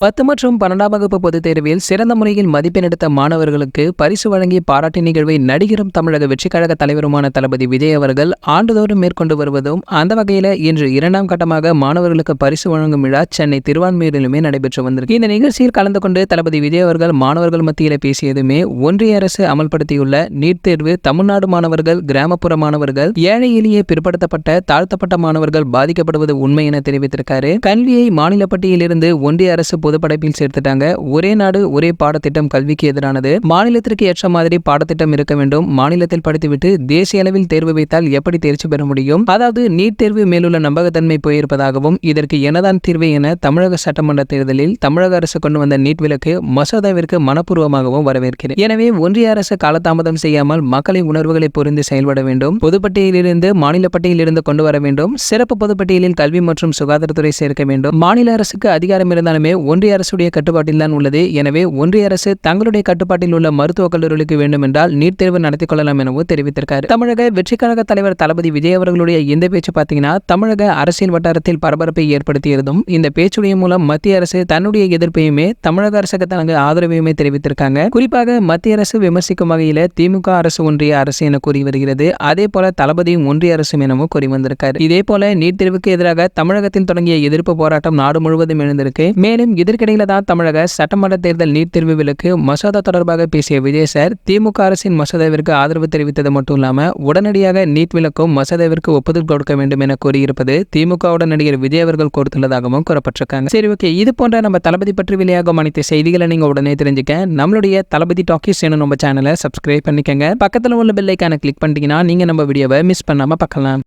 10 மற்றும் 12ஆம் வகுப்பு பொதுத் தேர்வில் சிறந்த முறையில் மதிப்பெண் எடுத்த மாணவர்களுக்கு பரிசு வழங்கி பாராட்டு நிகழ்வை நடிகரும் தமிழக வெற்றிக் கழக தலைவருமான தளபதி விஜய் அவர்கள் ஆண்டுதோறும் மேற்கொண்டு வருவதும் அந்த வகையில் இன்று 2ஆம் கட்டமாக மாணவர்களுக்கு பரிசு வழங்கும் விழா சென்னை திருவான்மியூரிலுமே நடைபெற்று வந்திருக்கு. இந்த நிகழ்ச்சியில் கலந்து கொண்டு தளபதி விஜய் அவர்கள் மாணவர்கள் மத்தியில் பேசியதுமே ஒன்றிய அரசு அமல்படுத்தியுள்ள நீட் தேர்வு தமிழ்நாடு மாணவர்கள், கிராமப்புற மாணவர்கள், ஏழை எளிய பிற்படுத்தப்பட்ட தாழ்த்தப்பட்ட மாணவர்கள் பாதிக்கப்படுவது உண்மை என தெரிவித்திருக்காரு. கல்வியை மாநில பட்டியலிருந்து ஒன்றிய அரசு பொதுப்படைப்பில் சேர்த்துட்டாங்க. ஒரே நாடு ஒரே பாடத்திட்டம் கல்விக்கு எதிரானது. மாநிலத்திற்கு ஏற்ற மாதிரி பாடத்திட்டம் இருக்க வேண்டும். மாநிலத்தில் படித்துவிட்டு தேசிய அளவில் தேர்வு வைத்தால் எப்படி தேர்ச்சி பெற முடியும்? அதாவது நீட் தேர்வு மேலுள்ள நம்பகத்தன்மை போயிருப்பதாகவும் இதற்கு என்னதான் தீர்வு என தமிழக சட்டமன்ற தேர்தலில் தமிழக அரசு கொண்டு வந்த நீட் விலக்கு மசோதாவிற்கு மனப்பூர்வமாகவும் வரவேற்கிறேன். எனவே ஒன்றிய அரசு காலதாமதம் செய்யாமல் மக்களின் உணர்வுகளை புரிந்து செயல்பட வேண்டும். பொதுப்பட்டியலிருந்து மாநில பட்டியலிருந்து கொண்டு வர வேண்டும். சிறப்பு பொதுப்பட்டியலில் கல்வி மற்றும் சுகாதாரத்துறை சேர்க்க வேண்டும். மாநில அரசுக்கு அதிகாரம் இருந்தாலுமே ஒன்றிய அரசுடைய கட்டுப்பாட்டில் தான் உள்ளது. எனவே ஒன்றிய அரசு தங்களுடைய கட்டுப்பாட்டில் உள்ள மருத்துவக் கல்லூரிகளுக்கு வேண்டும் என்றால் நீட் தேர்வு நடத்திக் கொள்ளலாம் எனவும் தெரிவித்திருக்காரு. தமிழக வெற்றிக் கழக தலைவர் தளபதி விஜய் அவர்களுடைய இந்த பேச்சு பார்த்தீங்கன்னா தமிழக அரசியல் வட்டாரத்தில் பரபரப்பை ஏற்படுத்தியிருந்தும் இந்த பேச்சுடைய மூலம் மத்திய அரசு தன்னுடைய எதிர்ப்பையுமே தமிழக அரசுக்கு தனது ஆதரவையுமே தெரிவித்திருக்காங்க. குறிப்பாக மத்திய அரசு விமர்சிக்கும் வகையில் திமுக அரசு ஒன்றிய அரசு என கூறி வருகிறது. அதே போல தளபதியும் ஒன்றிய அரசு எனவும் கூறி வந்திருக்காரு. இதே போல நீட் தேர்வுக்கு எதிராக தமிழகத்தில் தொடங்கிய எதிர்ப்பு போராட்டம் நாடு முழுவதும் எழுந்திருக்கு. மேலும் இதற்கிடையில தான் தமிழக சட்டமன்ற தேர்தல் நீட் தேர்வு விலக்கு மசோதா தொடர்பாக பேசிய விஜய் சார் திமுக அரசின் மசோதாவிற்கு ஆதரவு தெரிவித்தது மட்டும் இல்லாம உடனடியாக நீட் விலக்கும் மசோதாவிற்கு ஒப்புதல் கொடுக்க வேண்டும் என கூறியிருப்பது திமுகவுடன் நடிகர் விஜய் அவர்கள் கொடுத்துள்ளதாகவும் கூறப்பட்டிருக்காங்க. சரி, ஓகே, இது போன்ற நம்ம தளபதி பற்றி வெளியாகும் அனைத்து செய்திகளை நீங்க உடனே தெரிஞ்சுக்க நம்மளுடைய தளபதி டாக்கீஸ் என நம்ம சேனலை சப்ஸ்கிரைப் பண்ணிக்கங்க. பக்கத்தில் உள்ள பெல் ஐகானை கிளிக் பண்ணிட்டீங்கன்னா நீங்க நம்ம வீடியோவை மிஸ் பண்ணாம பார்க்கலாம்.